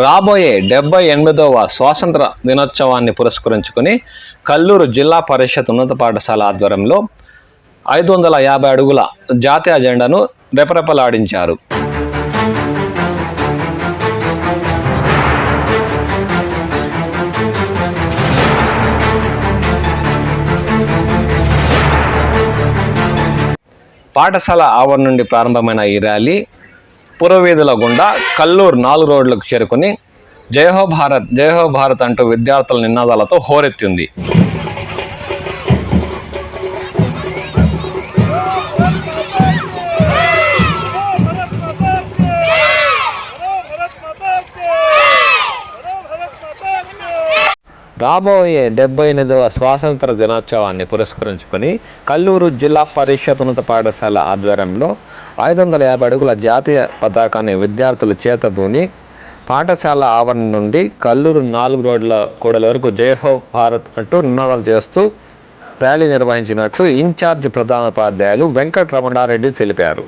రాబోయే 78వ స్వాతంత్ర దినోత్సవాన్ని పురస్కరించుకుని కల్లూరు జిల్లా పరిషత్ ఉన్నత పాఠశాల ఆధ్వర్యంలో 550 అడుగుల జాతీయ జెండాను రెపరెపలాడించారు. పాఠశాల ఆవరణ నుండి ప్రారంభమైన ఈ ర్యాలీ పురవీధుల గుండా కల్లూరు 4 రోడ్లకు చేరుకుని జయహో భారత్ జయహో భారత్ అంటూ విద్యార్థుల నినాదాలతో హోరెత్తింది. రాబోయే 78వ స్వాతంత్ర దినోత్సవాన్ని పురస్కరించుకొని కల్లూరు జిల్లా పరిషత్ ఉన్నత పాఠశాల ఆధ్వర్యంలో 550 అడుగుల జాతీయ పతాకాన్ని విద్యార్థుల చేతబూని పాఠశాల ఆవరణ నుండి కల్లూరు 4 రోడ్ల కూడలి వరకు జయహో భారత్ అంటూ నినాదాలు చేస్తూ ర్యాలీ నిర్వహించినట్లు ఇన్ఛార్జ్ ప్రధానోపాధ్యాయులు వెంకటరమణారెడ్డి తెలిపారు.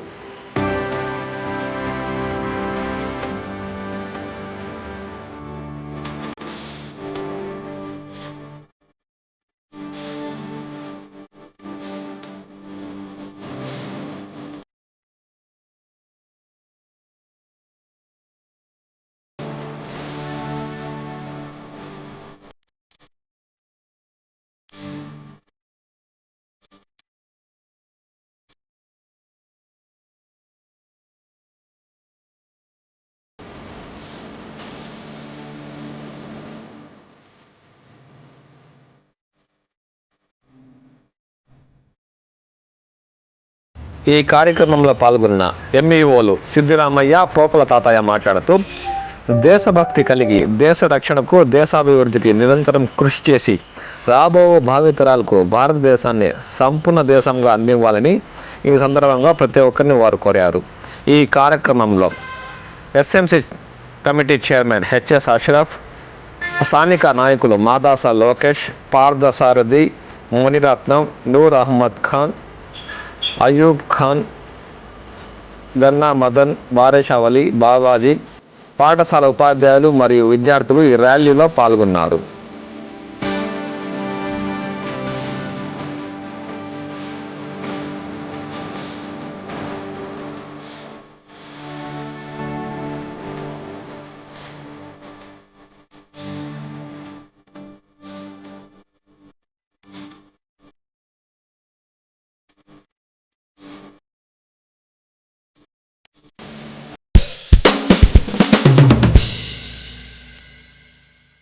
ఈ కార్యక్రమంలో పాల్గొన్న ఎంఈఓలు సిద్ధిరామయ్య, పోపల తాతయ్య మాట్లాడుతూ దేశభక్తి కలిగి దేశ రక్షణకు, దేశాభివృద్ధికి నిరంతరం కృషి చేసి రాబో భావితరాలకు భారతదేశాన్ని సంపూర్ణ దేశంగా అందివ్వాలని ఈ సందర్భంగా ప్రతి ఒక్కరిని వారు కోరారు. ఈ కార్యక్రమంలో SMC committee chairman HS Ashraf, స్థానిక నాయకులు మాదాస లోకేష్, పార్థసారథి, మునిరత్నం, నూర్ అహ్మద్ ఖాన్, అయూబ్ ఖాన్, గన్నా మదన్, బారేషావలి, బాబాజీ, పాఠశాల ఉపాధ్యాయులు మరియు విద్యార్థులు ఈ ర్యాలీలో పాల్గొన్నారు.